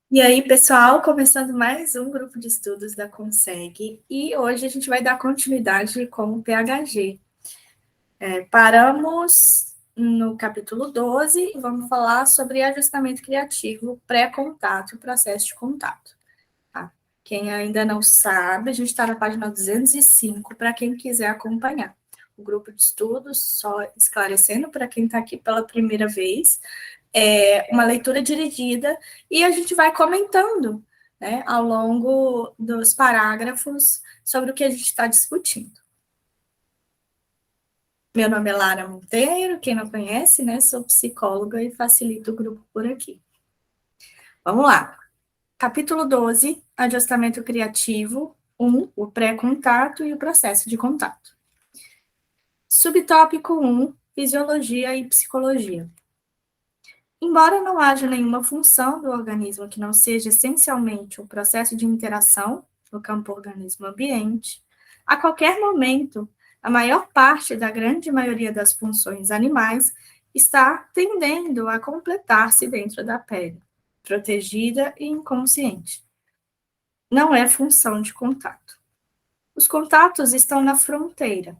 E aí, pessoal, começando mais um grupo de estudos da Consegue, e hoje a gente vai dar continuidade com o PHG. Paramos no capítulo 12 e vamos falar sobre ajustamento criativo, pré-contato e processo de contato. Tá? Quem ainda não sabe, a gente está na página 205 para quem quiser acompanhar. O grupo de estudos, só esclarecendo para quem está aqui pela primeira vez, é uma leitura dirigida e a gente vai comentando, né, ao longo dos parágrafos sobre o que a gente está discutindo. Meu nome é Lara Monteiro, quem não conhece, né, sou psicóloga e facilito o grupo por aqui. Vamos lá. Capítulo 12, ajustamento criativo, 1, o pré-contato e o processo de contato. Subtópico 1, fisiologia e psicologia. Embora não haja nenhuma função do organismo que não seja essencialmente o processo de interação no campo organismo-ambiente, a qualquer momento, a maior parte da grande maioria das funções animais está tendendo a completar-se dentro da pele, protegida e inconsciente. Não é função de contato. Os contatos estão na fronteira,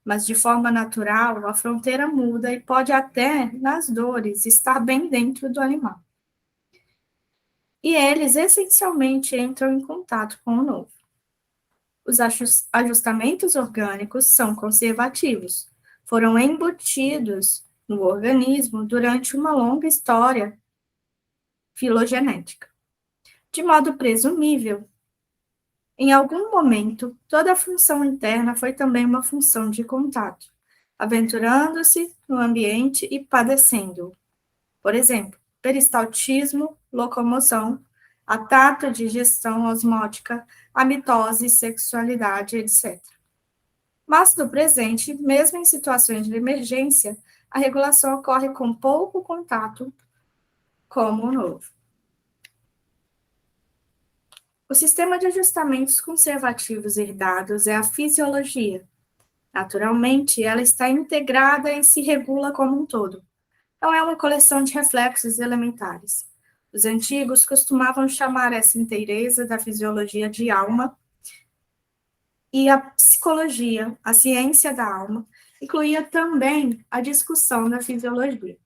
mas de forma natural, a fronteira muda e pode até, nas dores, estar bem dentro do animal. E eles essencialmente entram em contato com o novo. Os ajustamentos orgânicos são conservativos, foram embutidos no organismo durante uma longa história filogenética. De modo presumível, em algum momento, toda a função interna foi também uma função de contato, aventurando-se no ambiente e padecendo. Por exemplo, peristaltismo, locomoção, a tato, digestão osmótica, a mitose, sexualidade, etc. Mas no presente, mesmo em situações de emergência, a regulação ocorre com pouco contato, como o novo. O sistema de ajustamentos conservativos herdados é a fisiologia. Naturalmente, ela está integrada e se regula como um todo. Não é uma coleção de reflexos elementares. Os antigos costumavam chamar essa inteireza da fisiologia de alma, e a psicologia, a ciência da alma, incluía também a discussão da fisiologia.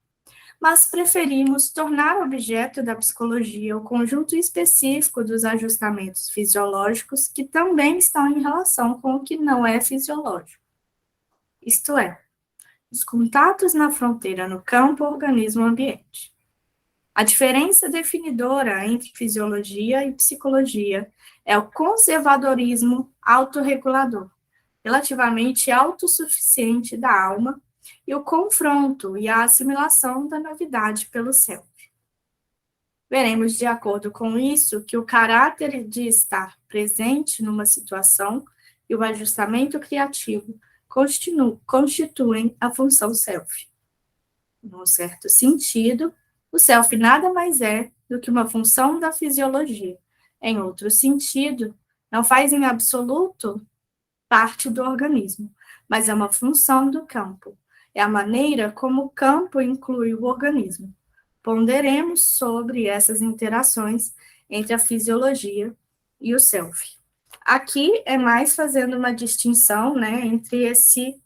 Mas preferimos tornar objeto da psicologia o conjunto específico dos ajustamentos fisiológicos que também estão em relação com o que não é fisiológico. Isto é, os contatos na fronteira no campo organismo-ambiente. A diferença definidora entre fisiologia e psicologia é o conservadorismo autorregulador, relativamente autossuficiente da alma, e o confronto e a assimilação da novidade pelo self. Veremos, de acordo com isso, que o caráter de estar presente numa situação e o ajustamento criativo constituem a função self. Num certo sentido, o self nada mais é do que uma função da fisiologia. Em outro sentido, não faz em absoluto parte do organismo, mas é uma função do campo. É a maneira como o campo inclui o organismo. Ponderemos sobre essas interações entre a fisiologia e o self. Aqui é mais fazendo uma distinção, né, entre esse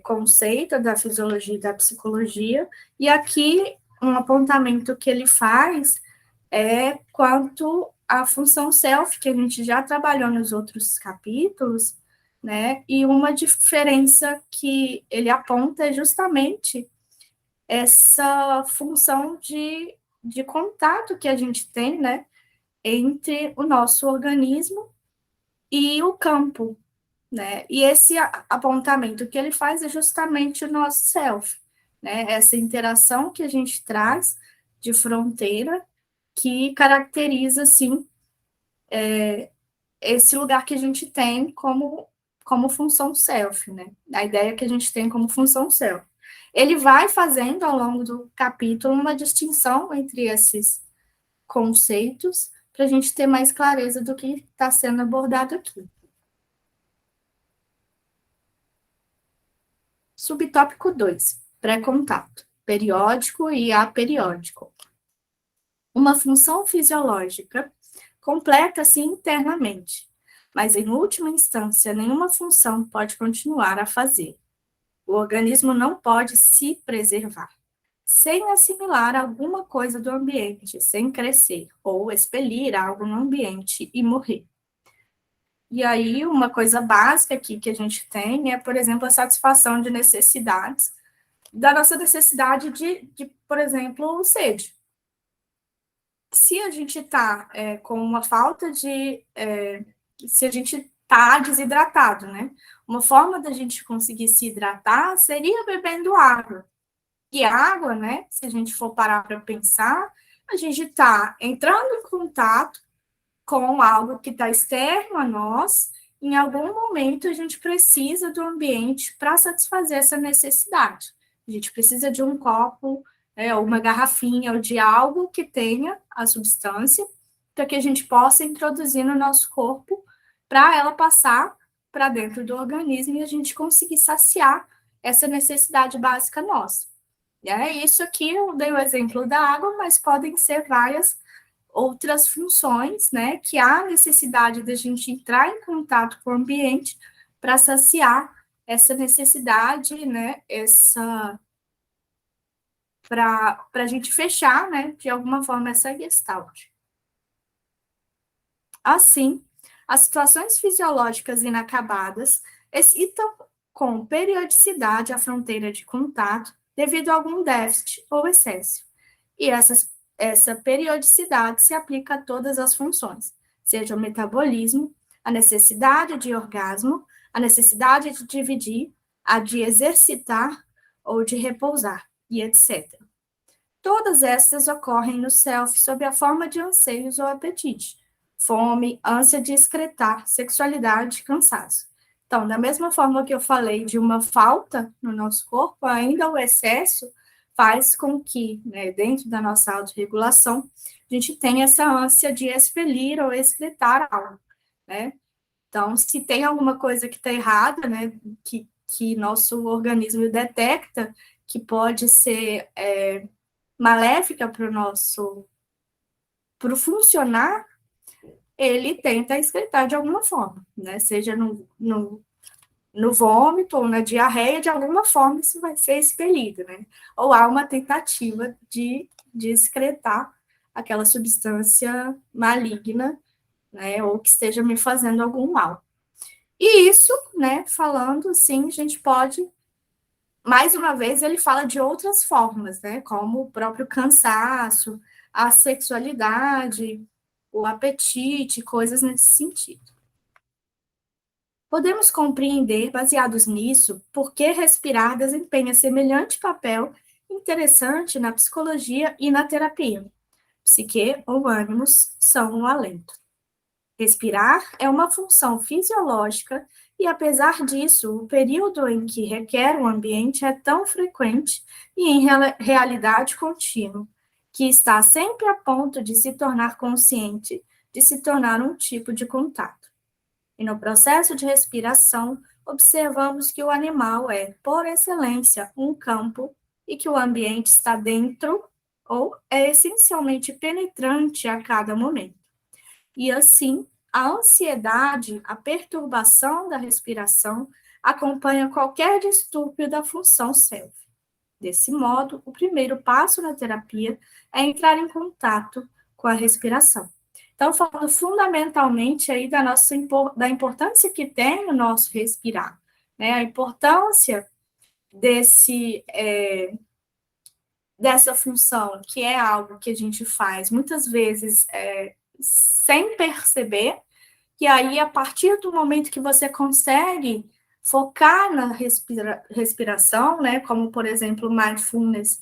conceito da fisiologia e da psicologia, e aqui um apontamento que ele faz é quanto à função self, que a gente já trabalhou nos outros capítulos, né? E uma diferença que ele aponta é justamente essa função de contato que a gente tem, né? Entre o nosso organismo e o campo, né? E esse apontamento que ele faz é justamente o nosso self, né? Essa interação que a gente traz de fronteira que caracteriza, assim, esse lugar que a gente tem como função self, né? A ideia que a gente tem como função self. Ele vai fazendo, ao longo do capítulo, uma distinção entre esses conceitos, para a gente ter mais clareza do que está sendo abordado aqui. Subtópico 2, pré-contato, periódico e aperiódico. uma função fisiológica completa-se internamente, mas, em última instância, nenhuma função pode continuar a fazer. O organismo não pode se preservar sem assimilar alguma coisa do ambiente, sem crescer, ou expelir algo no ambiente e morrer. E aí, uma coisa básica aqui que a gente tem é, por exemplo, a satisfação de necessidades, da nossa necessidade de por exemplo, sede. Se a gente está com uma falta de. Se a gente está desidratado, né? Uma forma da gente conseguir se hidratar seria bebendo água. E água, né? Se a gente for parar para pensar, a gente está entrando em contato com algo que está externo a nós. Em algum momento, a gente precisa do ambiente para satisfazer essa necessidade. A gente precisa de um copo, ou uma garrafinha, ou de algo que tenha a substância, para que a gente possa introduzir no nosso corpo, para ela passar para dentro do organismo e a gente conseguir saciar essa necessidade básica nossa. Isso aqui eu dei o exemplo da água, mas podem ser várias outras funções, né, que há necessidade da gente entrar em contato com o ambiente para saciar essa necessidade, né, para a gente fechar, né, de alguma forma essa gestalt. Assim, as situações fisiológicas inacabadas excitam com periodicidade a fronteira de contato devido a algum déficit ou excesso. E essa periodicidade se aplica a todas as funções, seja o metabolismo, a necessidade de orgasmo, a necessidade de dividir, a de exercitar ou de repousar, e etc. Todas estas ocorrem no self sob a forma de anseios ou apetite, fome, ânsia de excretar, sexualidade, cansaço. Então, da mesma forma que eu falei de uma falta no nosso corpo, ainda o excesso faz com que, né, dentro da nossa autorregulação, a gente tenha essa ânsia de expelir ou excretar algo, né? Então, se tem alguma coisa que está errada, né, que nosso organismo detecta, que pode ser maléfica para o funcionar, ele tenta excretar de alguma forma, né? Seja no vômito ou na diarreia, de alguma forma isso vai ser expelido, né? Ou há uma tentativa de excretar aquela substância maligna, né? Ou que esteja me fazendo algum mal. E isso, né? Falando assim, a gente pode, mais uma vez, ele fala de outras formas, né? Como o próprio cansaço, a sexualidade, o apetite, coisas nesse sentido. Podemos compreender, baseados nisso, por que respirar desempenha semelhante papel interessante na psicologia e na terapia. Psique ou ânimos são um alento. Respirar é uma função fisiológica e, apesar disso, o período em que requer um ambiente é tão frequente e, em realidade, contínuo, que está sempre a ponto de se tornar consciente, de se tornar um tipo de contato. E no processo de respiração, observamos que o animal é, por excelência, um campo e que o ambiente está dentro ou é essencialmente penetrante a cada momento. E assim, a ansiedade, a perturbação da respiração acompanha qualquer distúrbio da função self. Desse modo, o primeiro passo na terapia é entrar em contato com a respiração. Então, falando fundamentalmente aí da importância que tem o nosso respirar, né? A importância dessa função, que é algo que a gente faz muitas vezes sem perceber, e aí, a partir do momento que você consegue focar na respiração, né, como, por exemplo, o mindfulness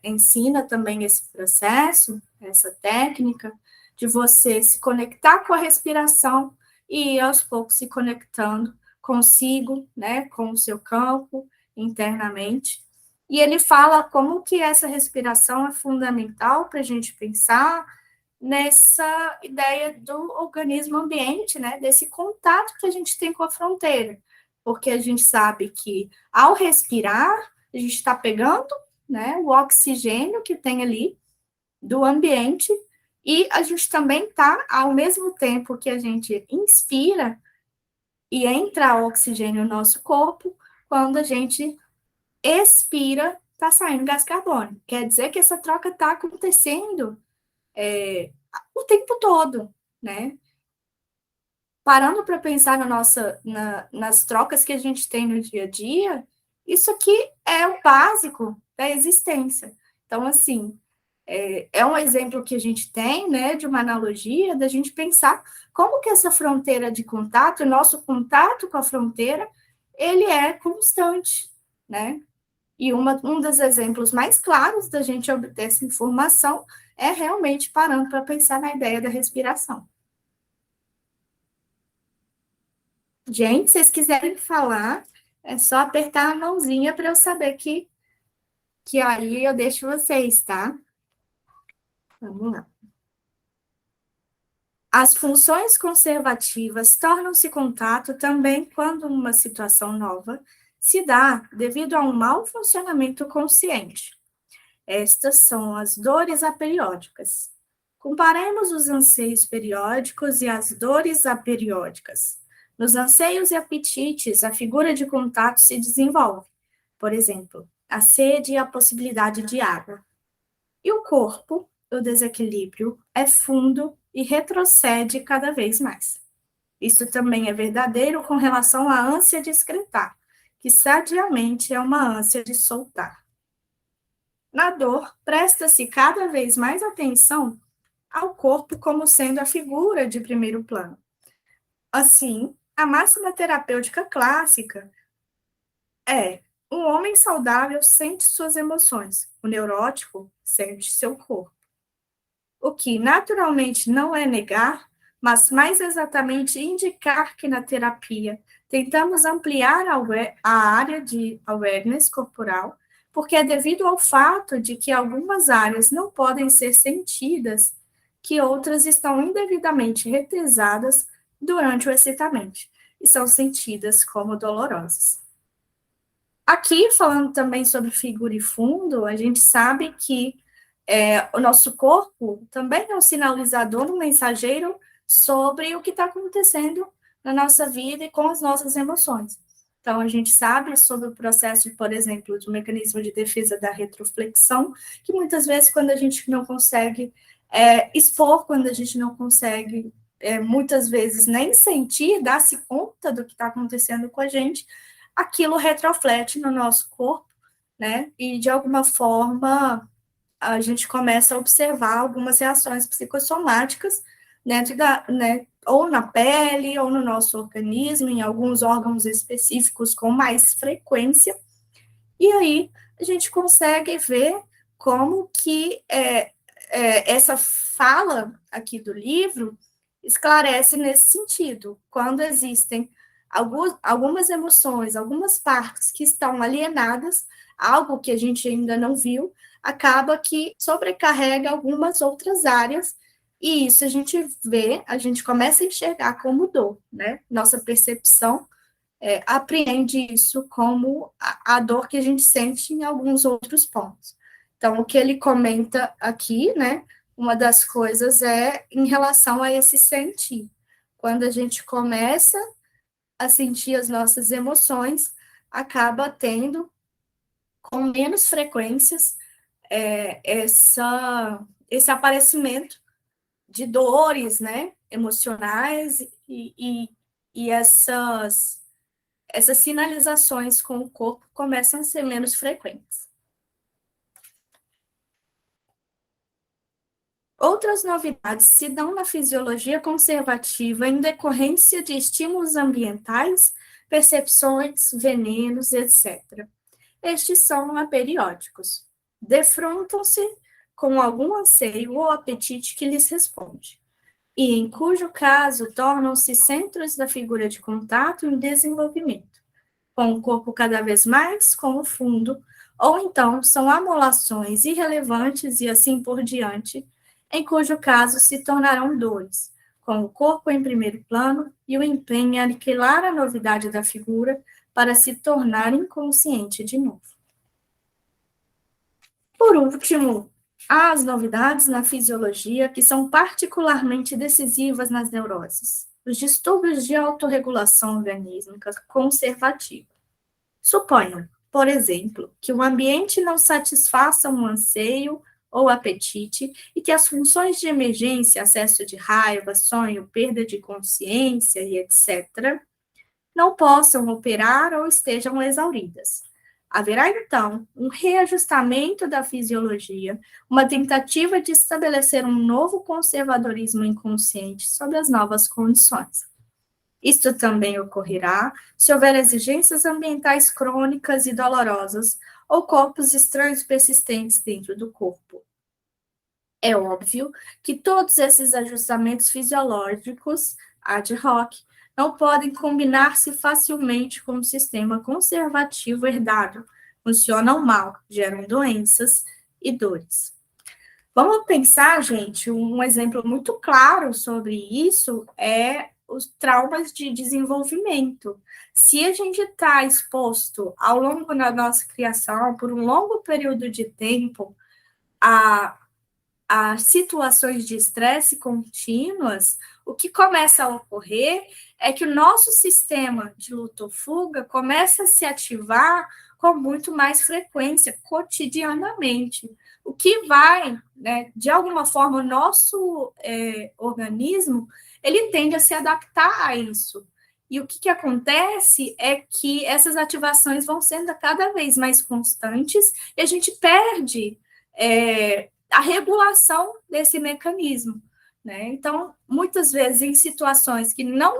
ensina também esse processo, essa técnica, de você se conectar com a respiração e, aos poucos, se conectando consigo, né, com o seu campo, internamente. E ele fala como que essa respiração é fundamental para a gente pensar nessa ideia do organismo ambiente, né, desse contato que a gente tem com a fronteira, porque a gente sabe que ao respirar, a gente está pegando, né, o oxigênio que tem ali do ambiente, e a gente também está, ao mesmo tempo que a gente inspira e entra oxigênio no nosso corpo, quando a gente expira, está saindo gás carbônico. Quer dizer que essa troca está acontecendo o tempo todo, né? Parando para pensar nas trocas que a gente tem no dia a dia, isso aqui é o básico da existência. Então, assim, é um exemplo que a gente tem, né, de uma analogia, da gente pensar como que essa fronteira de contato, o nosso contato com a fronteira, ele é constante, né? E um dos exemplos mais claros da gente obter essa informação é realmente parando para pensar na ideia da respiração. Gente, se vocês quiserem falar, é só apertar a mãozinha para eu saber que aí eu deixo vocês, tá? Vamos lá. As funções conservativas tornam-se contato também quando uma situação nova se dá devido a um mau funcionamento consciente. Estas são as dores aperiódicas. Comparemos os anseios periódicos e as dores aperiódicas. Nos anseios e apetites, a figura de contato se desenvolve. Por exemplo, a sede e a possibilidade de água. E o corpo, o desequilíbrio, é fundo e retrocede cada vez mais. Isso também é verdadeiro com relação à ânsia de excretar, que sadiamente é uma ânsia de soltar. Na dor, presta-se cada vez mais atenção ao corpo como sendo a figura de primeiro plano. Assim, a máxima terapêutica clássica é: um homem saudável sente suas emoções, o neurótico sente seu corpo. O que naturalmente não é negar, mas mais exatamente indicar que na terapia tentamos ampliar a área de awareness corporal, porque é devido ao fato de que algumas áreas não podem ser sentidas, que outras estão indevidamente retesadas durante o excitamento e são sentidas como dolorosas. Aqui, falando também sobre figura e fundo, a gente sabe que o nosso corpo também é um sinalizador, um mensageiro sobre o que está acontecendo na nossa vida e com as nossas emoções. Então, a gente sabe sobre o processo, por exemplo, do mecanismo de defesa da retroflexão, que muitas vezes, quando a gente não consegue expor, quando a gente não consegue, muitas vezes, nem sentir, dar-se conta do que está acontecendo com a gente, aquilo retroflete no nosso corpo, né? E, de alguma forma, a gente começa a observar algumas reações psicossomáticas dentro né, ou na pele, ou no nosso organismo, em alguns órgãos específicos com mais frequência, e aí a gente consegue ver como que essa fala aqui do livro esclarece nesse sentido, quando existem algumas emoções, algumas partes que estão alienadas, algo que a gente ainda não viu, acaba que sobrecarrega algumas outras áreas, e isso a gente vê, a gente começa a enxergar como dor, né? Nossa percepção apreende isso como a dor que a gente sente em alguns outros pontos. Então, o que ele comenta aqui, né, uma das coisas é em relação a esse sentir. Quando a gente começa a sentir as nossas emoções, acaba tendo, com menos frequências, esse aparecimento de dores, né, emocionais e essas sinalizações com o corpo começam a ser menos frequentes. Outras novidades se dão na fisiologia conservativa em decorrência de estímulos ambientais, percepções, venenos, etc. Estes são aperiódicos. Defrontam-se com algum anseio ou apetite que lhes responde, e em cujo caso tornam-se centros da figura de contato em desenvolvimento, com o corpo cada vez mais com o fundo, ou então são amolações irrelevantes e assim por diante, em cujo caso se tornarão dores, com o corpo em primeiro plano e o empenho em aniquilar a novidade da figura para se tornar inconsciente de novo. Por último, Há as novidades na fisiologia que são particularmente decisivas nas neuroses. Os distúrbios de autorregulação orgânica conservativa. Suponham, por exemplo, que o ambiente não satisfaça um anseio ou apetite e que as funções de emergência, acesso de raiva, sonho, perda de consciência e etc., não possam operar ou estejam exauridas. Haverá, então, um reajustamento da fisiologia, uma tentativa de estabelecer um novo conservadorismo inconsciente sobre as novas condições. Isto também ocorrerá se houver exigências ambientais crônicas e dolorosas ou corpos estranhos persistentes dentro do corpo. É óbvio que todos esses ajustamentos fisiológicos ad hoc não podem combinar-se facilmente com o sistema conservativo herdado. Funcionam mal, geram doenças e dores. Vamos pensar, gente, um exemplo muito claro sobre isso é os traumas de desenvolvimento. Se a gente está exposto ao longo da nossa criação, por um longo período de tempo, a situações de estresse contínuas, o que começa a ocorrer é que o nosso sistema de luto-fuga começa a se ativar com muito mais frequência, cotidianamente. O que vai, né, de alguma forma, o nosso organismo, ele tende a se adaptar a isso. E o que acontece é que essas ativações vão sendo cada vez mais constantes e a gente perde a regulação desse mecanismo. Né? Então, muitas vezes, em situações que não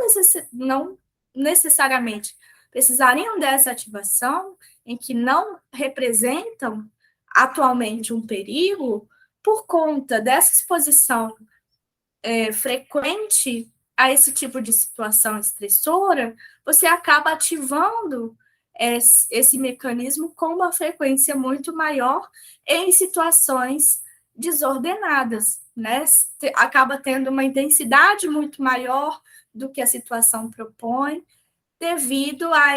necessariamente precisariam dessa ativação, em que não representam atualmente um perigo, por conta dessa exposição frequente a esse tipo de situação estressora, você acaba ativando esse mecanismo com uma frequência muito maior em situações desordenadas, né? Acaba tendo uma intensidade muito maior do que a situação propõe, devido a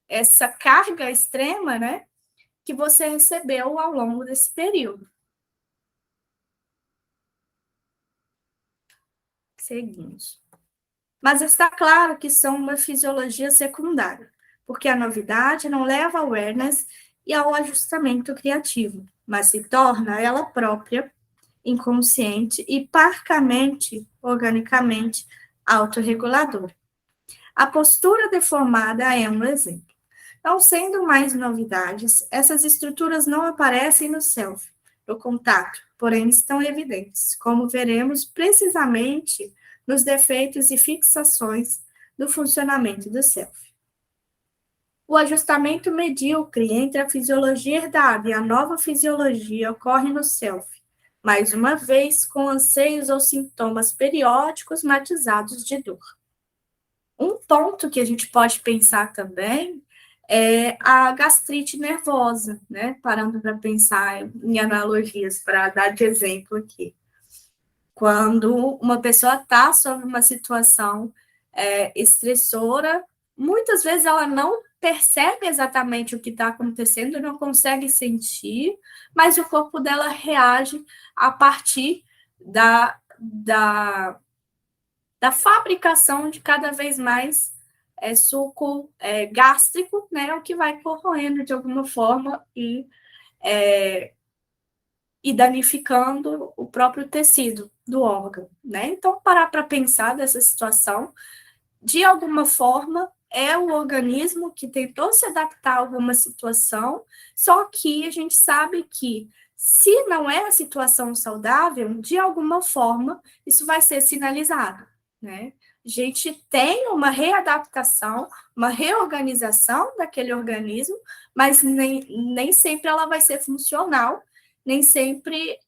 essa carga extrema, né, que você recebeu ao longo desse período. Seguimos. Mas está claro que são uma fisiologia secundária, porque a novidade não leva ao awareness e ao ajustamento criativo, mas se torna ela própria, inconsciente e parcamente, organicamente, autorreguladora. A postura deformada é um exemplo. Não sendo mais novidades, essas estruturas não aparecem no self, no contato, porém estão evidentes, como veremos precisamente nos defeitos e fixações do funcionamento do self. O ajustamento medíocre entre a fisiologia herdada e a nova fisiologia ocorre no self, mais uma vez com anseios ou sintomas periódicos matizados de dor. Um ponto que a gente pode pensar também é a gastrite nervosa, né? Parando para pensar em analogias, para dar de exemplo aqui. Quando uma pessoa está sob uma situação estressora, muitas vezes ela não percebe exatamente o que está acontecendo, não consegue sentir, mas o corpo dela reage a partir da fabricação de cada vez mais suco gástrico, né, o que vai corroendo de alguma forma e danificando o próprio tecido do órgão, né? Então, parar para pensar dessa situação, de alguma forma, é o organismo que tentou se adaptar a alguma situação, só que a gente sabe que, se não é a situação saudável, de alguma forma, isso vai ser sinalizado, né? A gente tem uma readaptação, uma reorganização daquele organismo, mas nem sempre ela vai ser funcional, nem sempre,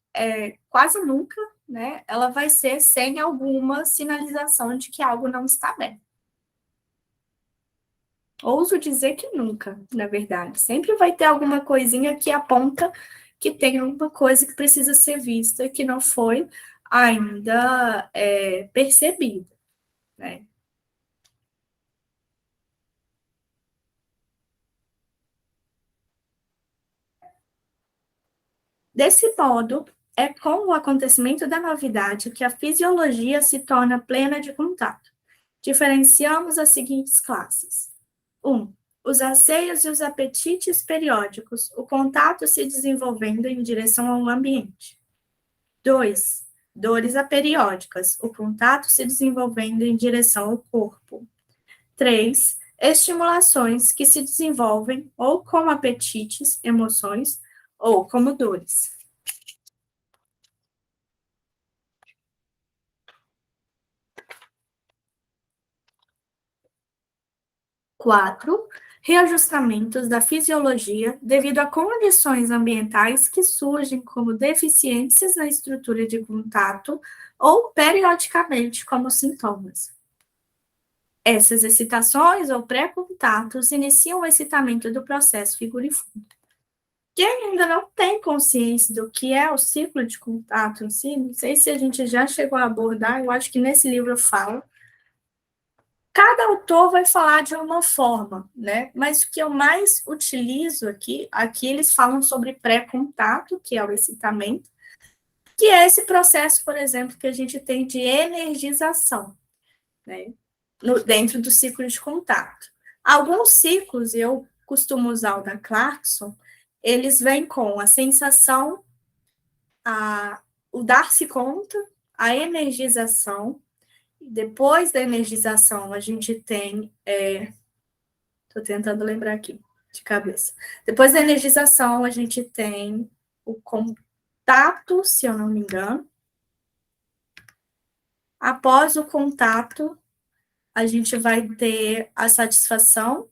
quase nunca, né, ela vai ser sem alguma sinalização de que algo não está bem. Ouso dizer que nunca, na verdade. Sempre vai ter alguma coisinha que aponta que tem alguma coisa que precisa ser vista que não foi ainda percebida, né? Desse modo, é com o acontecimento da novidade que a fisiologia se torna plena de contato. Diferenciamos as seguintes classes. 1. Os anseios e os apetites periódicos, o contato se desenvolvendo em direção ao ambiente. 2. Dores aperiódicas, o contato se desenvolvendo em direção ao corpo. 3. Estimulações que se desenvolvem ou como apetites, emoções, ou como dores. 4. Reajustamentos da fisiologia devido a condições ambientais que surgem como deficiências na estrutura de contato ou periodicamente como sintomas. Essas excitações ou pré-contatos iniciam o excitamento do processo figurifundo. Quem ainda não tem consciência do que é o ciclo de contato em si, não sei se a gente já chegou a abordar, eu acho que nesse livro eu falo. Cada autor vai falar de uma forma, né? Mas o que eu mais utilizo aqui eles falam sobre pré-contato, que é o excitamento, que é esse processo, por exemplo, que a gente tem de energização, né? Dentro do ciclo de contato. Alguns ciclos, eu costumo usar o da Clarkson, eles vêm com a sensação, o dar-se conta, a energização. Depois da energização, a gente tem. Estou tentando lembrar aqui, de cabeça. Depois da energização, a gente tem o contato, se eu não me engano. Após o contato, a gente vai ter a satisfação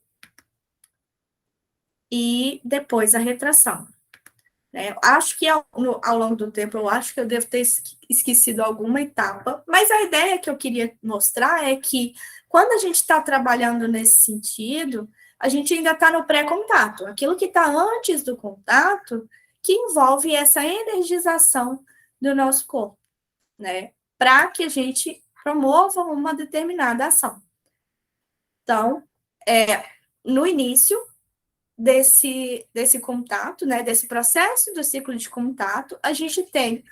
e depois a retração. Acho que ao longo do tempo, eu acho que eu devo ter esquecido alguma etapa, mas a ideia que eu queria mostrar é que quando a gente está trabalhando nesse sentido, a gente ainda está no pré-contato, aquilo que está antes do contato, que envolve essa energização do nosso corpo, né? Para que a gente promova uma determinada ação. Então, no início, desse contato, né, desse processo do ciclo de contato, a gente tem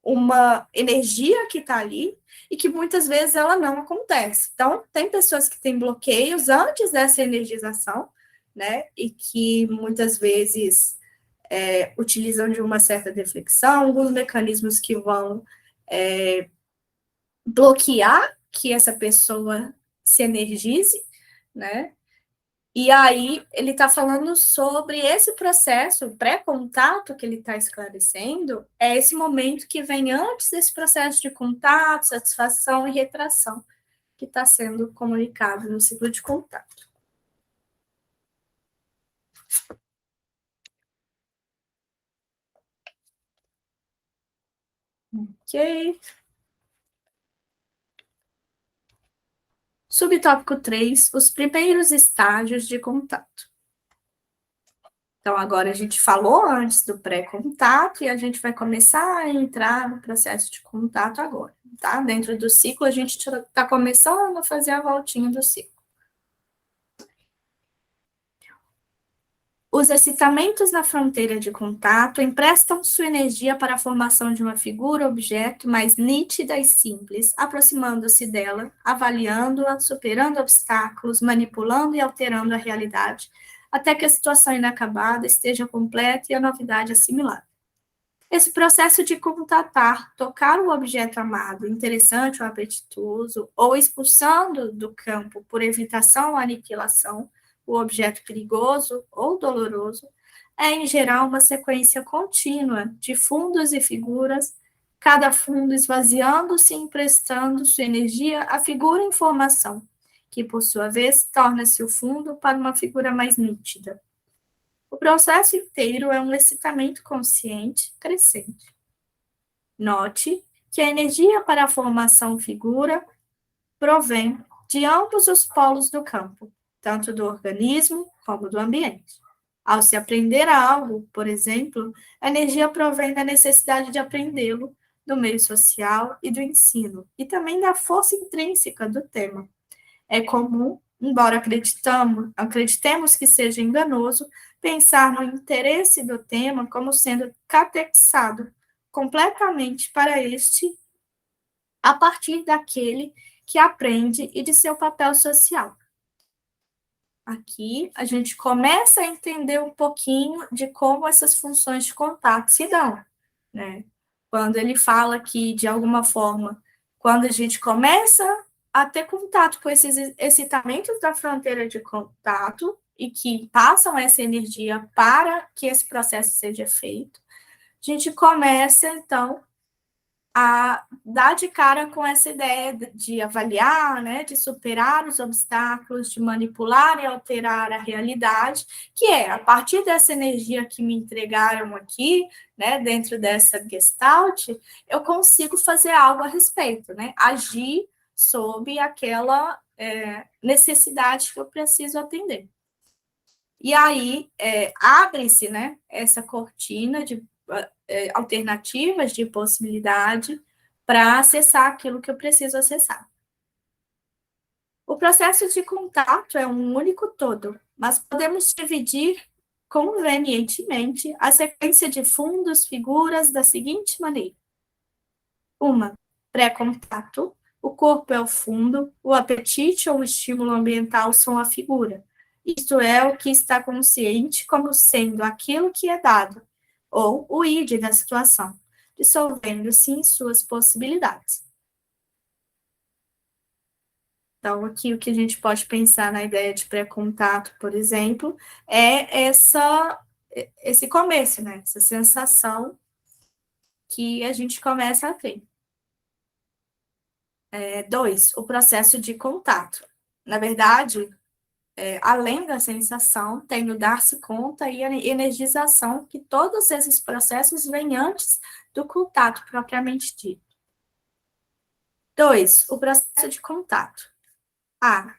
uma energia que está ali e que muitas vezes ela não acontece. Então, tem pessoas que têm bloqueios antes dessa energização, né, e que muitas vezes utilizam de uma certa deflexão, alguns mecanismos que vão bloquear que essa pessoa se energize, né, e aí, ele está falando sobre esse processo, pré-contato que ele está esclarecendo, é esse momento que vem antes desse processo de contato, satisfação e retração, que está sendo comunicado no ciclo de contato. Ok. Subtópico 3, os primeiros estágios de contato. Então, agora a gente falou antes do pré-contato e a gente vai começar a entrar no processo de contato agora, tá? Dentro do ciclo, a gente está começando a fazer a voltinha do ciclo. Os excitamentos na fronteira de contato emprestam sua energia para a formação de uma figura objeto mais nítida e simples, aproximando-se dela, avaliando-a, superando obstáculos, manipulando e alterando a realidade, até que a situação inacabada esteja completa e a novidade assimilada. Esse processo de contatar, tocar o objeto amado, interessante ou apetitoso, ou expulsando do campo por evitação ou aniquilação, o objeto perigoso ou doloroso, é, em geral, uma sequência contínua de fundos e figuras, cada fundo esvaziando-se e emprestando sua energia à figura em formação, que, por sua vez, torna-se o fundo para uma figura mais nítida. O processo inteiro é um excitamento consciente crescente. Note que a energia para a formação figura provém de ambos os polos do campo, tanto do organismo como do ambiente. Ao se aprender algo, por exemplo, a energia provém da necessidade de aprendê-lo, do meio social e do ensino, e também da força intrínseca do tema. É comum, embora acreditemos que seja enganoso, pensar no interesse do tema como sendo catequizado completamente para este a partir daquele que aprende e de seu papel social. Aqui a gente começa a entender um pouquinho de como essas funções de contato se dão, né? Quando ele fala que, de alguma forma, quando a gente começa a ter contato com esses excitamentos da fronteira de contato e que passam essa energia para que esse processo seja feito, a gente começa, então, a dar de cara com essa ideia de avaliar, né, de superar os obstáculos, de manipular e alterar a realidade, que é, a partir dessa energia que me entregaram aqui, né, dentro dessa gestalt, eu consigo fazer algo a respeito, né, agir sob aquela necessidade que eu preciso atender. E aí abre-se, né, essa cortina de alternativas de possibilidade para acessar aquilo que eu preciso acessar. O processo de contato é um único todo, mas podemos dividir convenientemente a sequência de fundos, figuras da seguinte maneira. Uma, pré-contato, o corpo é o fundo, o apetite ou o estímulo ambiental são a figura. Isto é o que está consciente como sendo aquilo que é dado, ou o id da situação, dissolvendo-se em suas possibilidades. Então, aqui o que a gente pode pensar na ideia de pré-contato, por exemplo, é esse começo, né? Essa sensação que a gente começa a ter. 2, o processo de contato. Na verdade, além da sensação, tem o dar-se conta e a energização, que todos esses processos vêm antes do contato propriamente dito. 2, o processo de contato.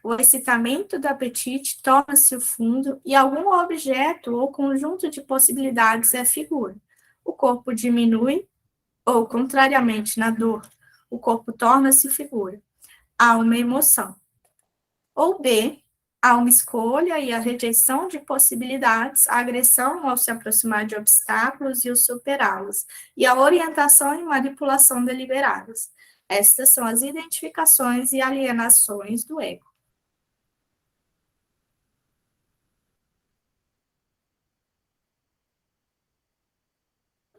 O excitamento do apetite torna-se o fundo e algum objeto ou conjunto de possibilidades é a figura. O corpo diminui, ou, contrariamente, na dor, o corpo torna-se figura. Há uma emoção. Ou B, há uma escolha e a rejeição de possibilidades, a agressão ao se aproximar de obstáculos e o superá-los, e a orientação e manipulação deliberadas. Estas são as identificações e alienações do ego.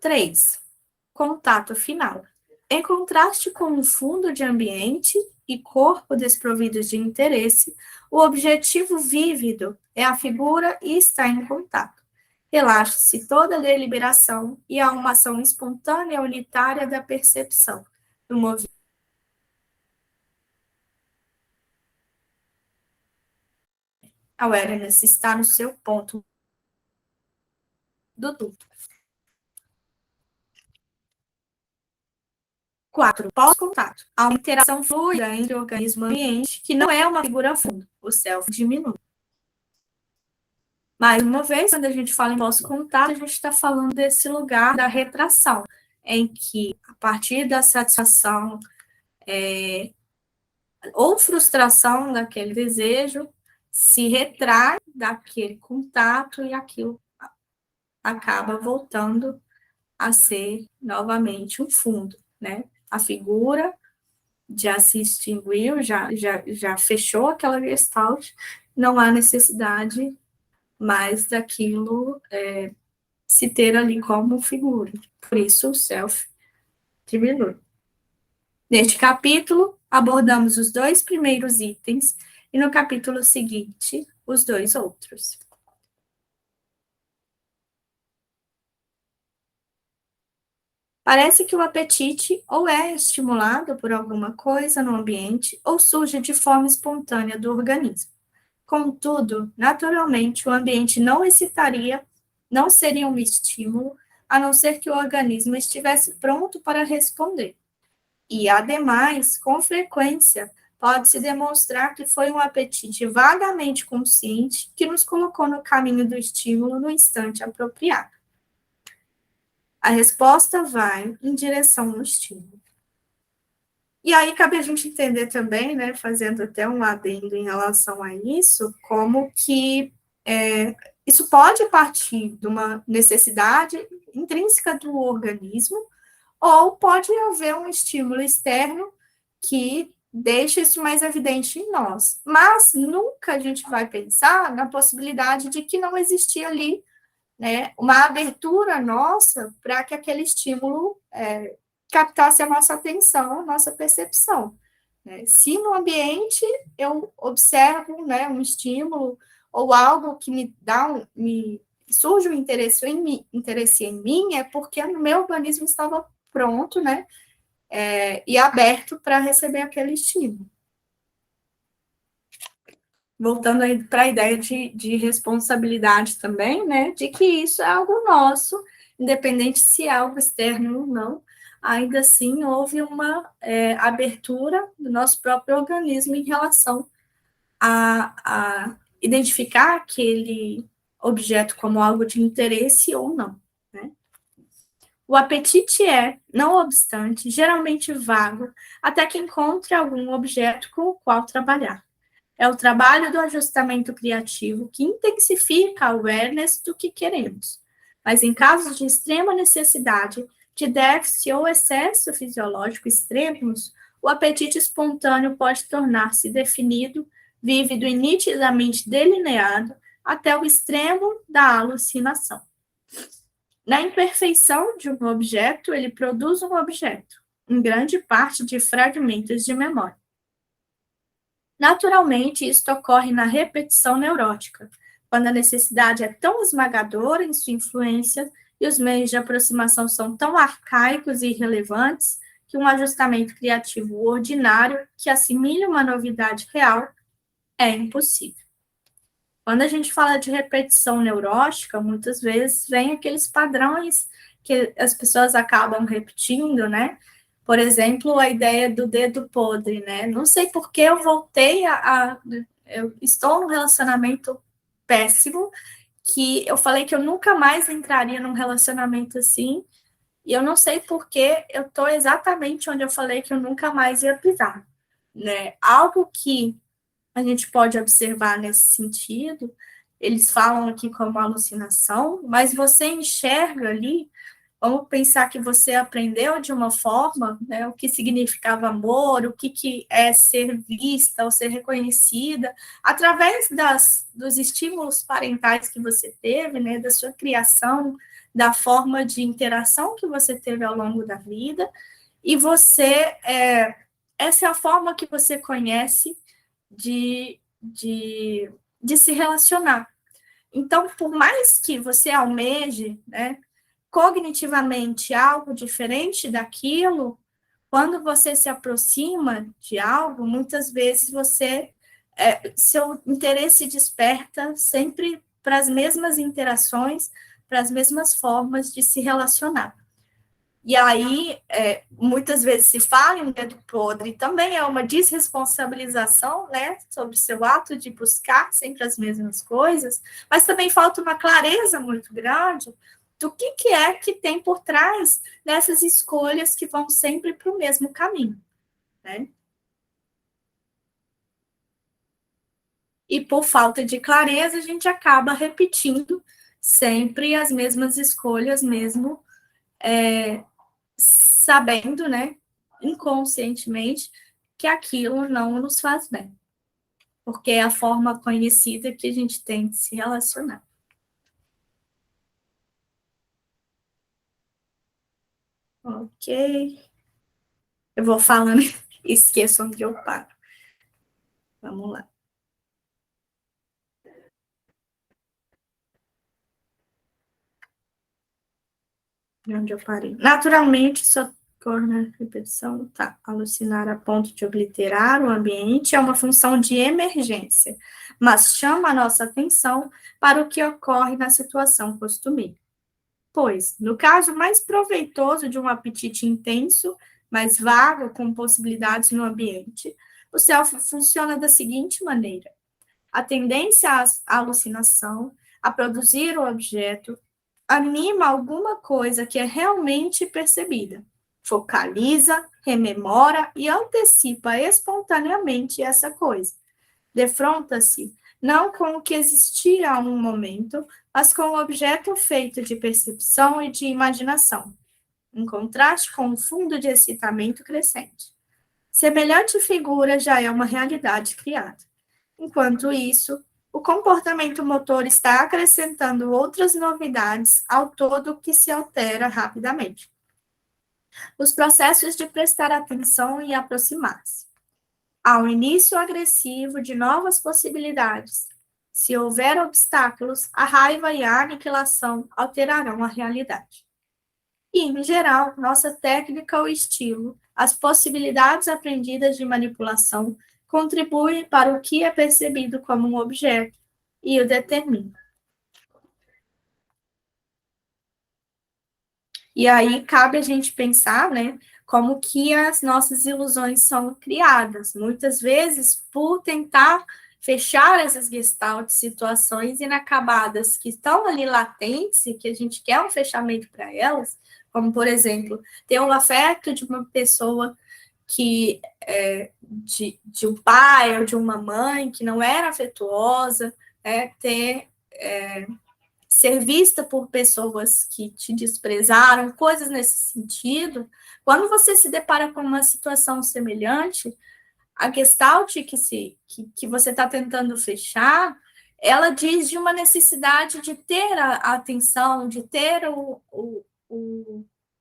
3. Contato final. Em contraste com o fundo de ambiente e corpo desprovidos de interesse, o objetivo vívido é a figura e está em contato. Relaxa-se toda a deliberação e há uma ação espontânea unitária da percepção, do movimento. A awareness está no seu ponto do tudo. 4. Pós-contato. Há uma interação fluida entre o organismo e o ambiente, que não é uma figura fundo. O self diminui. Mais uma vez, quando a gente fala em pós-contato, a gente está falando desse lugar da retração, em que, a partir da satisfação ou frustração daquele desejo, se retrai daquele contato e aquilo acaba voltando a ser novamente um fundo, né? A figura já se extinguiu, já fechou aquela gestalt, não há necessidade mais daquilo se ter ali como figura. Por isso, o self diminui. Neste capítulo, abordamos os 2 primeiros itens e no capítulo seguinte, os 2 outros. Parece que o apetite ou é estimulado por alguma coisa no ambiente ou surge de forma espontânea do organismo. Contudo, naturalmente, o ambiente não excitaria, não seria um estímulo, a não ser que o organismo estivesse pronto para responder. E, ademais, com frequência, pode-se demonstrar que foi um apetite vagamente consciente que nos colocou no caminho do estímulo no instante apropriado. A resposta vai em direção ao estímulo. E aí cabe a gente entender também, né, fazendo até um adendo em relação a isso, como que Isso pode partir de uma necessidade intrínseca do organismo, ou pode haver um estímulo externo que deixa isso mais evidente em nós. Mas nunca a gente vai pensar na possibilidade de que não existia ali, né, uma abertura nossa para que aquele estímulo captasse a nossa atenção, a nossa percepção. Né? Se no ambiente eu observo, né, um estímulo ou algo que me surge um interesse em mim, é porque o meu organismo estava pronto, né, e aberto para receber aquele estímulo. Voltando aí para a ideia de responsabilidade também, né, de que isso é algo nosso, independente se é algo externo ou não, ainda assim houve uma abertura do nosso próprio organismo em relação a identificar aquele objeto como algo de interesse ou não. Né? O apetite é, não obstante, geralmente vago, até que encontre algum objeto com o qual trabalhar. É o trabalho do ajustamento criativo que intensifica a awareness do que queremos. Mas em casos de extrema necessidade, de déficit ou excesso fisiológico extremos, o apetite espontâneo pode tornar-se definido, vívido e nitidamente delineado até o extremo da alucinação. Na imperfeição de um objeto, ele produz um objeto, em grande parte de fragmentos de memória. Naturalmente, isto ocorre na repetição neurótica, quando a necessidade é tão esmagadora em sua influência e os meios de aproximação são tão arcaicos e irrelevantes que um ajustamento criativo ordinário que assimile uma novidade real é impossível. Quando a gente fala de repetição neurótica, muitas vezes vem aqueles padrões que as pessoas acabam repetindo, né? Por exemplo, a ideia do dedo podre, né? Não sei por que eu voltei eu estou num relacionamento péssimo, que eu falei que eu nunca mais entraria num relacionamento assim, e eu não sei por que eu estou exatamente onde eu falei que eu nunca mais ia pisar, né? Algo que a gente pode observar nesse sentido, eles falam aqui como alucinação, mas você enxerga ali. Vamos pensar que você aprendeu de uma forma, né, o que significava amor, o que é ser vista ou ser reconhecida, através dos estímulos parentais que você teve, né, da sua criação, da forma de interação que você teve ao longo da vida, e essa é a forma que você conhece de, de, de se relacionar. Então, por mais que você almeje, né, cognitivamente algo diferente daquilo, quando você se aproxima de algo, muitas vezes seu interesse desperta sempre para as mesmas interações, para as mesmas formas de se relacionar. E aí, muitas vezes se fala em dedo podre, também é uma desresponsabilização, né, sobre o seu ato de buscar sempre as mesmas coisas, mas também falta uma clareza muito grande do que é que tem por trás dessas escolhas que vão sempre para o mesmo caminho, né? E por falta de clareza, a gente acaba repetindo sempre as mesmas escolhas, mesmo sabendo, né, inconscientemente, que aquilo não nos faz bem, porque é a forma conhecida que a gente tem de se relacionar. Ok. Eu vou falando, esqueço onde eu paro. Vamos lá. De onde eu parei. Naturalmente, socorro na repetição, tá. Alucinar a ponto de obliterar o ambiente é uma função de emergência, mas chama a nossa atenção para o que ocorre na situação costumeira. Pois, no caso mais proveitoso de um apetite intenso, mais vago, com possibilidades no ambiente, o self funciona da seguinte maneira: a tendência à alucinação, a produzir o objeto, anima alguma coisa que é realmente percebida, focaliza, rememora e antecipa espontaneamente essa coisa. Defronta-se não com o que existia a um momento, mas com o objeto feito de percepção e de imaginação, em contraste com o fundo de excitamento crescente. Semelhante figura já é uma realidade criada. Enquanto isso, o comportamento motor está acrescentando outras novidades ao todo que se altera rapidamente. Os processos de prestar atenção e aproximar-se. Há um início agressivo de novas possibilidades. Se houver obstáculos, a raiva e a aniquilação alterarão a realidade. E, em geral, nossa técnica ou estilo, as possibilidades aprendidas de manipulação contribuem para o que é percebido como um objeto e o determinam. E aí cabe a gente pensar, né, como que as nossas ilusões são criadas. Muitas vezes, por tentar fechar essas gestalt, situações inacabadas que estão ali latentes e que a gente quer um fechamento para elas, como, por exemplo, ter um afeto de uma pessoa que de um pai ou de uma mãe que não era afetuosa, ser vista por pessoas que te desprezaram, coisas nesse sentido. Quando você se depara com uma situação semelhante, a gestalt que você está tentando fechar, ela diz de uma necessidade de ter a atenção, de ter o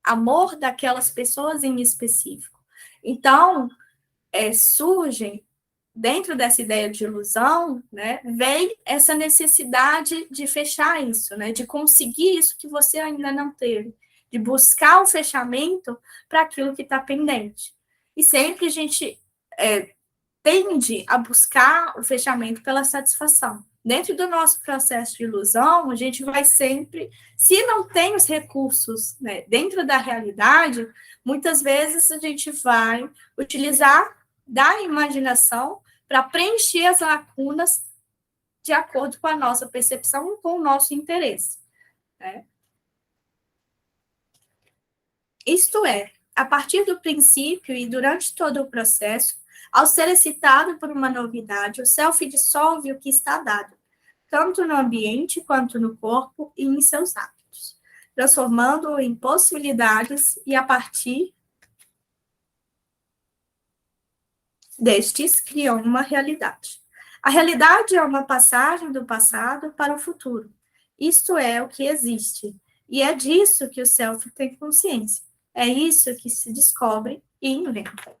amor daquelas pessoas em específico. Então, surgem dentro dessa ideia de ilusão, né, vem essa necessidade de fechar isso, né, de conseguir isso que você ainda não teve, de buscar o fechamento para aquilo que está pendente. E sempre a gente tende a buscar o fechamento pela satisfação. Dentro do nosso processo de ilusão, a gente vai sempre, se não tem os recursos, né, dentro da realidade, muitas vezes a gente vai utilizar da imaginação para preencher as lacunas de acordo com a nossa percepção e com o nosso interesse, né? Isto é, a partir do princípio e durante todo o processo, ao ser excitado por uma novidade, o self dissolve o que está dado, tanto no ambiente quanto no corpo e em seus hábitos, transformando-o em possibilidades e, a partir destes, criam uma realidade. A realidade é uma passagem do passado para o futuro. Isto é o que existe. E é disso que o self tem consciência. É isso que se descobre e inventa.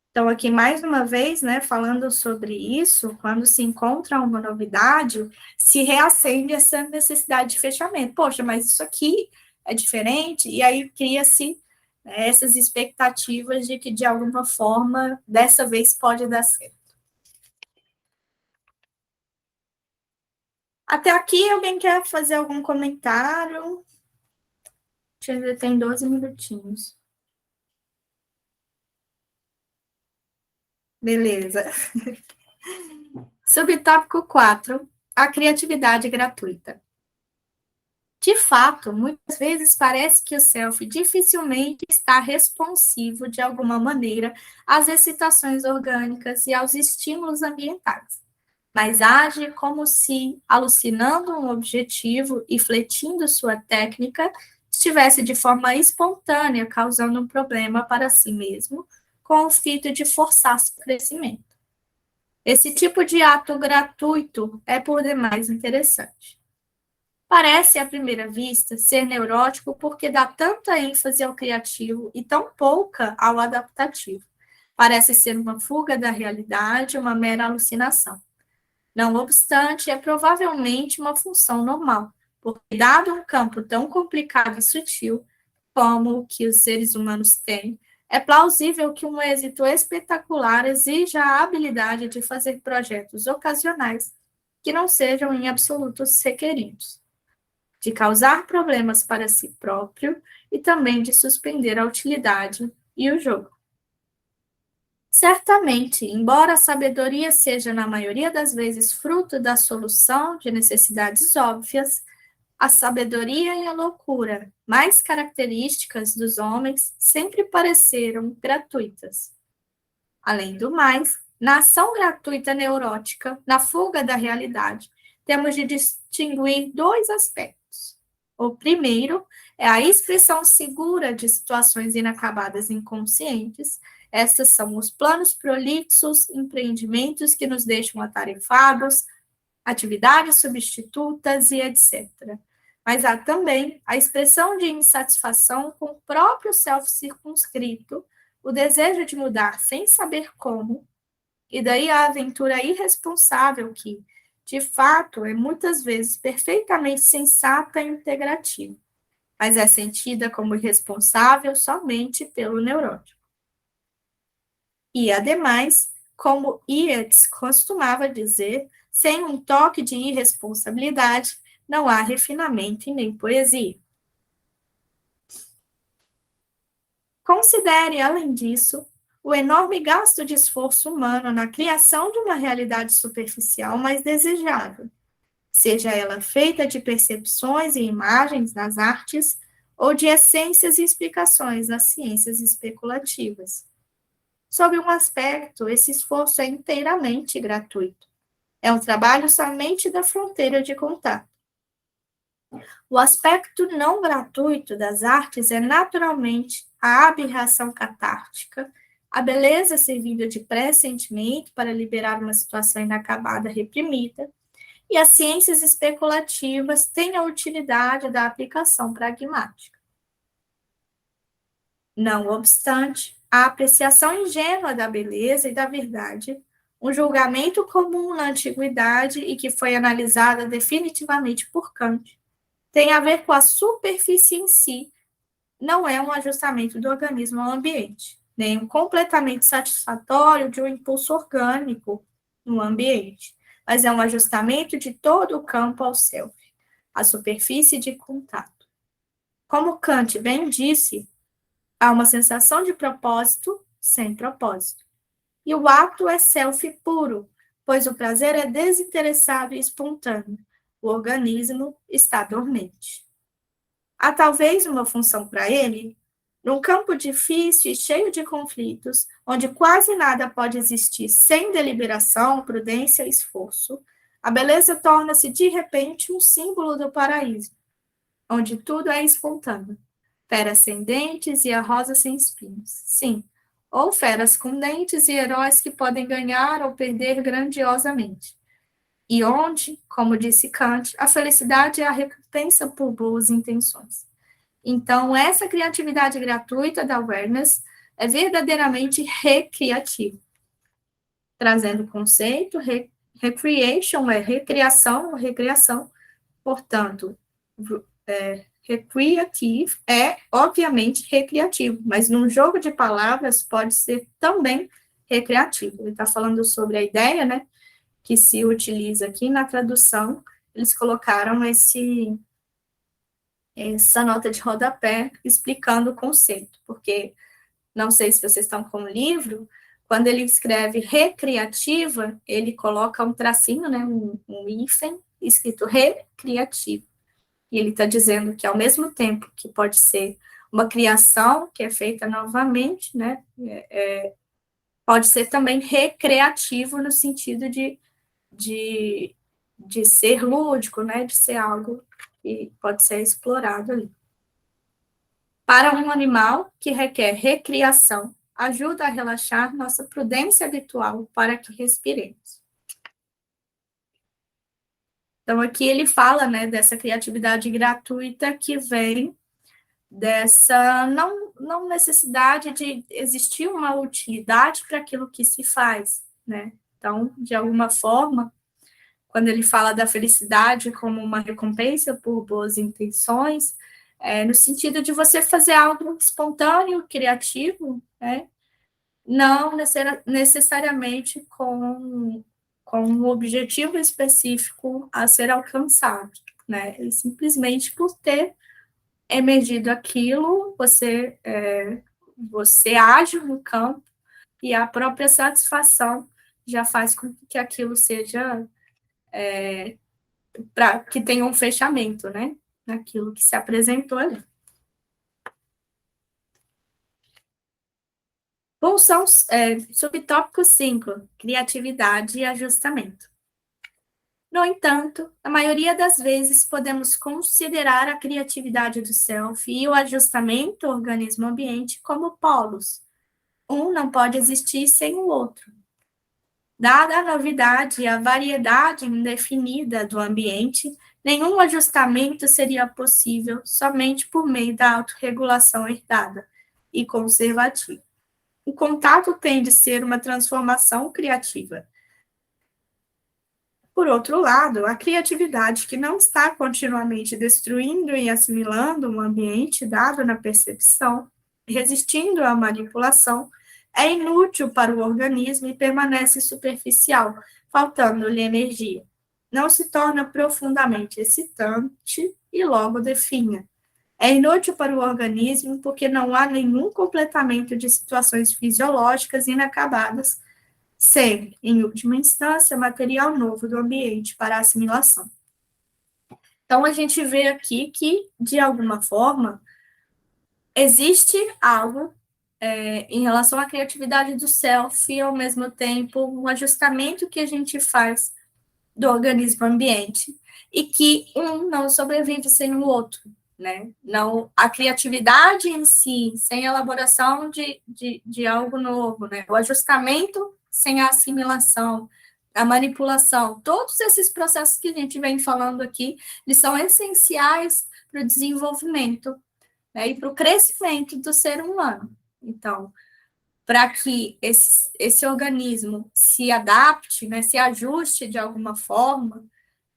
Então, aqui mais uma vez, né, falando sobre isso, quando se encontra uma novidade, se reacende essa necessidade de fechamento. Poxa, mas isso aqui é diferente, e aí cria-se, né, essas expectativas de que, de alguma forma, dessa vez pode dar certo. Até aqui, alguém quer fazer algum comentário? A gente ainda tem 12 minutinhos. Beleza. Subtópico 4, a criatividade gratuita. De fato, muitas vezes parece que o self dificilmente está responsivo de alguma maneira às excitações orgânicas e aos estímulos ambientais, mas age como se, alucinando um objetivo e fletindo sua técnica, estivesse de forma espontânea causando um problema para si mesmo, com o fito de forçar seu crescimento. Esse tipo de ato gratuito é por demais interessante. Parece, à primeira vista, ser neurótico porque dá tanta ênfase ao criativo e tão pouca ao adaptativo. Parece ser uma fuga da realidade, uma mera alucinação. Não obstante, é provavelmente uma função normal, porque, dado um campo tão complicado e sutil como o que os seres humanos têm, é plausível que um êxito espetacular exija a habilidade de fazer projetos ocasionais que não sejam em absoluto requeridos, de causar problemas para si próprio e também de suspender a utilidade e o jogo. Certamente, embora a sabedoria seja, na maioria das vezes, fruto da solução de necessidades óbvias, A sabedoria e a loucura, mais características dos homens, sempre pareceram gratuitas. Além do mais, na ação gratuita neurótica, na fuga da realidade, temos de distinguir dois aspectos. O primeiro é a expressão segura de situações inacabadas inconscientes. Estes são os planos prolixos, empreendimentos que nos deixam atarefados, atividades substitutas e etc. Mas há também a expressão de insatisfação com o próprio self circunscrito, o desejo de mudar sem saber como, e daí a aventura irresponsável que, de fato, é muitas vezes perfeitamente sensata e integrativa, mas é sentida como irresponsável somente pelo neurótico. E, ademais, como Yeats costumava dizer, sem um toque de irresponsabilidade, não há refinamento e nem poesia. Considere, além disso, o enorme gasto de esforço humano na criação de uma realidade superficial mais desejável, seja ela feita de percepções e imagens nas artes ou de essências e explicações nas ciências especulativas. Sob um aspecto, esse esforço é inteiramente gratuito. É um trabalho somente da fronteira de contato. O aspecto não gratuito das artes é naturalmente a aberração catártica, a beleza servindo de pressentimento para liberar uma situação inacabada reprimida, e as ciências especulativas têm a utilidade da aplicação pragmática. Não obstante, a apreciação ingênua da beleza e da verdade, um julgamento comum na antiguidade e que foi analisada definitivamente por Kant, tem a ver com a superfície em si, não é um ajustamento do organismo ao ambiente, nem um completamento satisfatório de um impulso orgânico no ambiente, mas é um ajustamento de todo o campo ao self, a superfície de contato. Como Kant bem disse, há uma sensação de propósito sem propósito. E o ato é self puro, pois o prazer é desinteressado e espontâneo. O organismo está dormente. Há talvez uma função para ele? Num campo difícil e cheio de conflitos, onde quase nada pode existir sem deliberação, prudência e esforço, a beleza torna-se de repente um símbolo do paraíso, onde tudo é espontâneo. Feras sem dentes e a rosa sem espinhos. Sim, ou feras com dentes e heróis que podem ganhar ou perder grandiosamente. E onde, como disse Kant, a felicidade é a recompensa por boas intenções. Então, essa criatividade gratuita da awareness é verdadeiramente recreativa, trazendo o conceito, recreation é recriação ou recreação, portanto, recreative é, obviamente, recreativo, mas num jogo de palavras pode ser também recreativo. Ele está falando sobre a ideia, né, que se utiliza aqui na tradução, eles colocaram essa nota de rodapé explicando o conceito, porque não sei se vocês estão com o livro, quando ele escreve recreativa, ele coloca um tracinho, né, um hífen, escrito recreativo. E ele está dizendo que, ao mesmo tempo que pode ser uma criação que é feita novamente, né, pode ser também recreativo no sentido de ser lúdico, né, de ser algo que pode ser explorado ali. Para um animal que requer recriação, ajuda a relaxar nossa prudência habitual para que respiremos. Então, aqui ele fala, né, dessa criatividade gratuita que vem dessa não necessidade de existir uma utilidade para aquilo que se faz, né? Então, de alguma forma, quando ele fala da felicidade como uma recompensa por boas intenções, no sentido de você fazer algo espontâneo, criativo, né? Não necessariamente com um objetivo específico a ser alcançado, né? E simplesmente por ter emergido aquilo, você age no campo e a própria satisfação já faz com que aquilo seja para que tenha um fechamento, né? naquilo que se apresentou ali. Função, subtópico 5, criatividade e ajustamento. No entanto, a maioria das vezes podemos considerar a criatividade do self e o ajustamento organismo-ambiente como polos. Um não pode existir sem o outro. Dada a novidade e a variedade indefinida do ambiente, nenhum ajustamento seria possível somente por meio da autorregulação herdada e conservativa. O contato tem de ser uma transformação criativa. Por outro lado, a criatividade que não está continuamente destruindo e assimilando um ambiente dado na percepção, resistindo à manipulação, é inútil para o organismo e permanece superficial, faltando-lhe energia. Não se torna profundamente excitante e logo definha. É inútil para o organismo porque não há nenhum completamento de situações fisiológicas inacabadas, sem, em última instância, material novo do ambiente para assimilação. Então, a gente vê aqui que, de alguma forma, existe algo em relação à criatividade do self e, ao mesmo tempo, um ajustamento que a gente faz do organismo ambiente e que um não sobrevive sem o outro, né? Não, a criatividade em si, sem elaboração de algo novo, né? O ajustamento sem a assimilação, a manipulação, todos esses processos que a gente vem falando aqui, eles são essenciais para o desenvolvimento, né? E para o crescimento do ser humano. Então, para que esse organismo se adapte, né, se ajuste de alguma forma,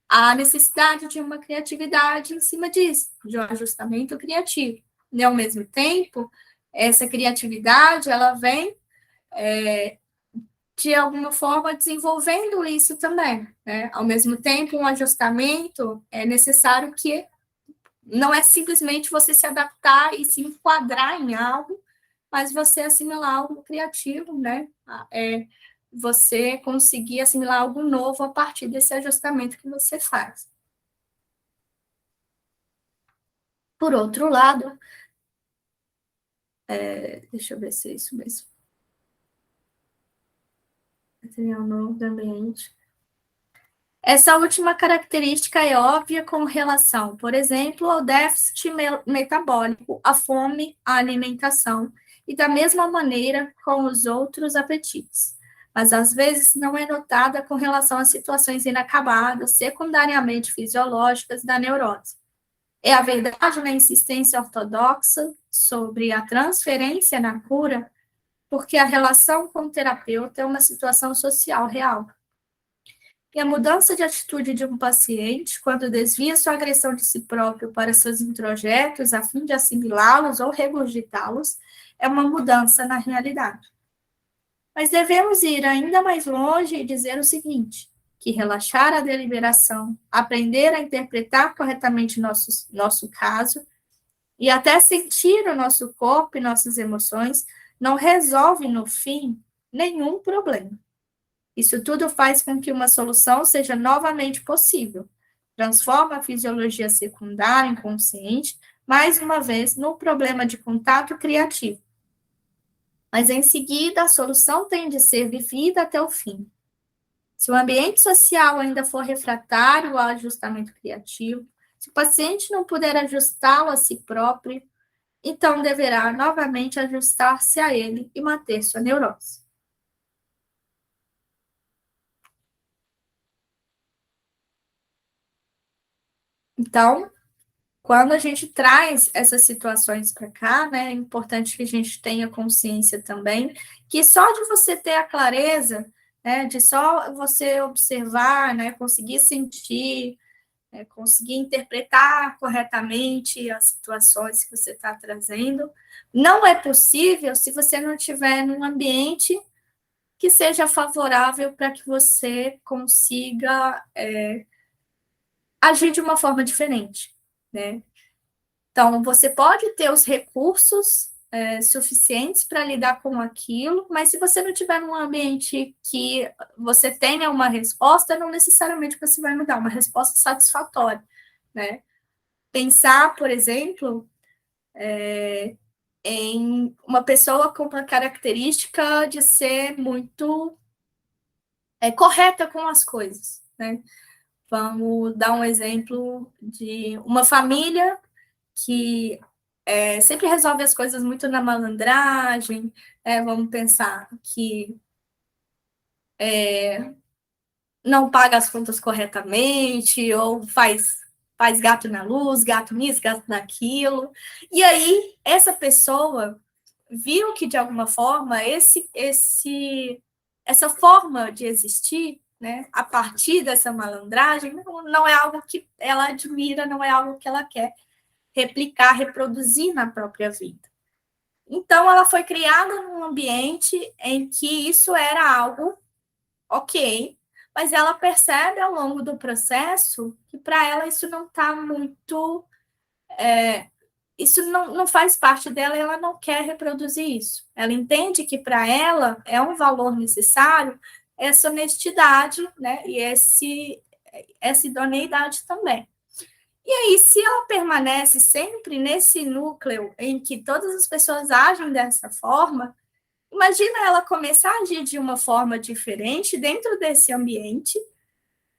há necessidade de uma criatividade em cima disso, de um ajustamento criativo. E, ao mesmo tempo, essa criatividade, ela vem, de alguma forma, desenvolvendo isso também. Né? Ao mesmo tempo, um ajustamento é necessário que não é simplesmente você se adaptar e se enquadrar em algo, mas você assimilar algo criativo, né? Você conseguir assimilar algo novo a partir desse ajustamento que você faz. Por outro lado, deixa eu ver se é isso mesmo. Material novo do ambiente. Essa última característica é óbvia com relação, por exemplo, ao déficit metabólico, à fome, à alimentação, e da mesma maneira com os outros apetites. Mas às vezes não é notada com relação a situações inacabadas, secundariamente fisiológicas da neurose. É a verdade na insistência ortodoxa sobre a transferência na cura, porque a relação com o terapeuta é uma situação social real. E a mudança de atitude de um paciente, quando desvia sua agressão de si próprio para seus introjetos a fim de assimilá-los ou regurgitá-los, é uma mudança na realidade. Mas devemos ir ainda mais longe e dizer o seguinte, que relaxar a deliberação, aprender a interpretar corretamente nosso caso e até sentir o nosso corpo e nossas emoções não resolve, no fim, nenhum problema. Isso tudo faz com que uma solução seja novamente possível. Transforma a fisiologia secundária inconsciente, mais uma vez, num problema de contato criativo. Mas, em seguida, a solução tem de ser vivida até o fim. Se o ambiente social ainda for refratário ao ajustamento criativo, se o paciente não puder ajustá-lo a si próprio, então deverá novamente ajustar-se a ele e manter sua neurose. Então, quando a gente traz essas situações para cá, né, é importante que a gente tenha consciência também que só de você ter a clareza, né, de só você observar, né, conseguir sentir, conseguir interpretar corretamente as situações que você está trazendo, não é possível se você não estiver num ambiente que seja favorável para que você consiga agir de uma forma diferente, né? Então, você pode ter os recursos suficientes para lidar com aquilo, mas se você não tiver num ambiente que você tenha uma resposta, não necessariamente você vai me dar uma resposta satisfatória, né? Pensar, por exemplo, em uma pessoa com uma característica de ser muito correta com as coisas, né? Vamos dar um exemplo de uma família que sempre resolve as coisas muito na malandragem, vamos pensar que não paga as contas corretamente, ou faz gato na luz, gato nisso, gato naquilo. E aí, essa pessoa viu que, de alguma forma, essa forma de existir, né, a partir dessa malandragem, não é algo que ela admira, não é algo que ela quer replicar, reproduzir na própria vida. Então, ela foi criada num ambiente em que isso era algo ok, mas ela percebe ao longo do processo que para ela isso não está muito. Isso não faz parte dela e ela não quer reproduzir isso. Ela entende que para ela é um valor necessário essa honestidade, né? E essa idoneidade também. E aí, se ela permanece sempre nesse núcleo em que todas as pessoas agem dessa forma, imagina ela começar a agir de uma forma diferente dentro desse ambiente,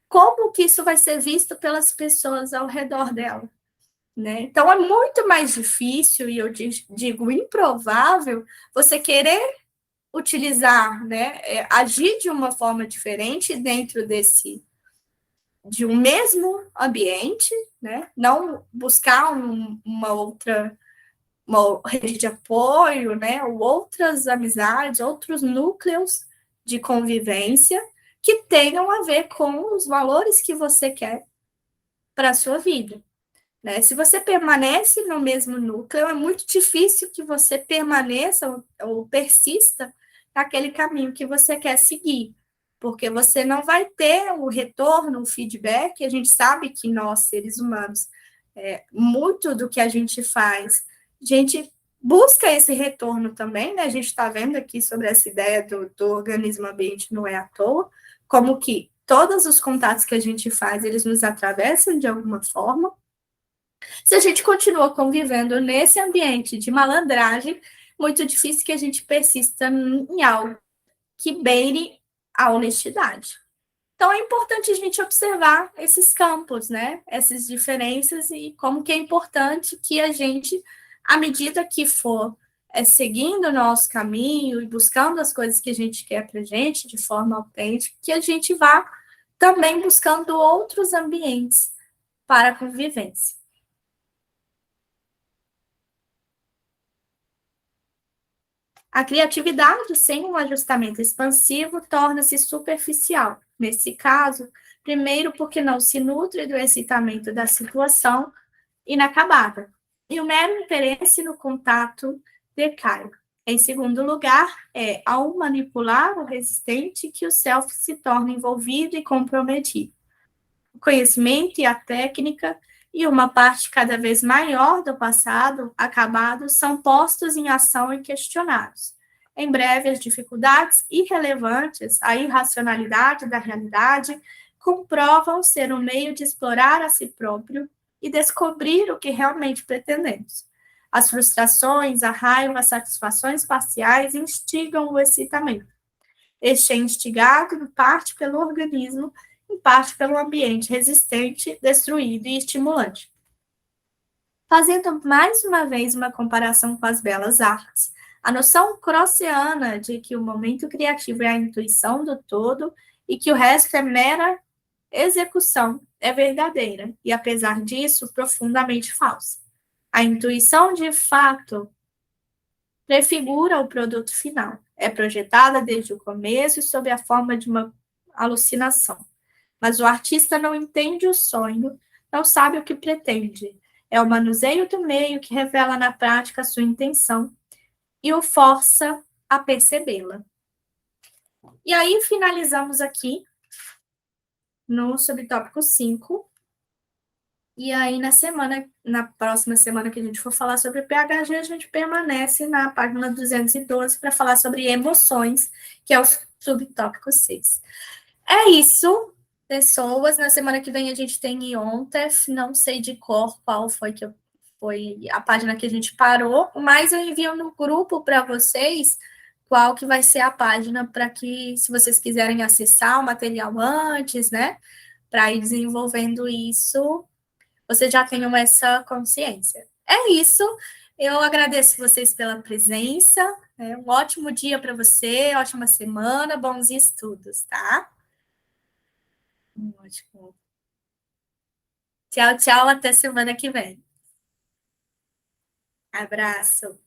como que isso vai ser visto pelas pessoas ao redor dela, né? Então, é muito mais difícil, e eu digo improvável, você querer utilizar, né, agir de uma forma diferente dentro de um mesmo ambiente, né? Não buscar uma rede de apoio, né? Ou outras amizades, outros núcleos de convivência que tenham a ver com os valores que você quer para a sua vida. Né? Se você permanece no mesmo núcleo, é muito difícil que você permaneça ou persista naquele caminho que você quer seguir, porque você não vai ter o retorno, o feedback. A gente sabe que nós, seres humanos, muito do que a gente faz, a gente busca esse retorno também, né? A gente está vendo aqui sobre essa ideia do organismo ambiente, não é à toa, como que todos os contatos que a gente faz, eles nos atravessam de alguma forma. Se a gente continua convivendo nesse ambiente de malandragem, muito difícil que a gente persista em algo que beire a honestidade. Então, é importante a gente observar esses campos, né? Essas diferenças e como que é importante que a gente, à medida que for seguindo o nosso caminho e buscando as coisas que a gente quer para a gente de forma autêntica, que a gente vá também buscando outros ambientes para a convivência. A criatividade sem um ajustamento expansivo torna-se superficial. Nesse caso, primeiro, porque não se nutre do excitamento da situação inacabada, e o mero interesse no contato decai. Em segundo lugar, ao manipular o resistente que o self se torna envolvido e comprometido. O conhecimento e a técnica e uma parte cada vez maior do passado acabado são postos em ação e questionados. Em breve, as dificuldades irrelevantes, a irracionalidade da realidade, comprovam ser um meio de explorar a si próprio e descobrir o que realmente pretendemos. As frustrações, a raiva, as satisfações parciais instigam o excitamento. Este é instigado, em parte, pelo organismo, em parte pelo ambiente resistente, destruído e estimulante. Fazendo mais uma vez uma comparação com as belas artes, a noção crosseana de que o momento criativo é a intuição do todo e que o resto é mera execução é verdadeira e, apesar disso, profundamente falsa. A intuição, de fato, prefigura o produto final. É projetada desde o começo sob a forma de uma alucinação. Mas o artista não entende o sonho, não sabe o que pretende. É o manuseio do meio que revela na prática a sua intenção e o força a percebê-la. E aí finalizamos aqui no subtópico 5. E aí na próxima semana que a gente for falar sobre PHG, a gente permanece na página 212 para falar sobre emoções, que é o subtópico 6. É isso. pessoas. Na semana que vem a gente tem IONTEF, não sei de cor qual foi a página que a gente parou, mas eu envio no grupo para vocês qual que vai ser a página para que, se vocês quiserem acessar o material antes, né, para ir desenvolvendo isso, vocês já tenham essa consciência. É isso. Eu agradeço vocês pela presença. Um ótimo dia para você, ótima semana, bons estudos, tá? Ótimo. Tchau, tchau, até semana que vem. Abraço.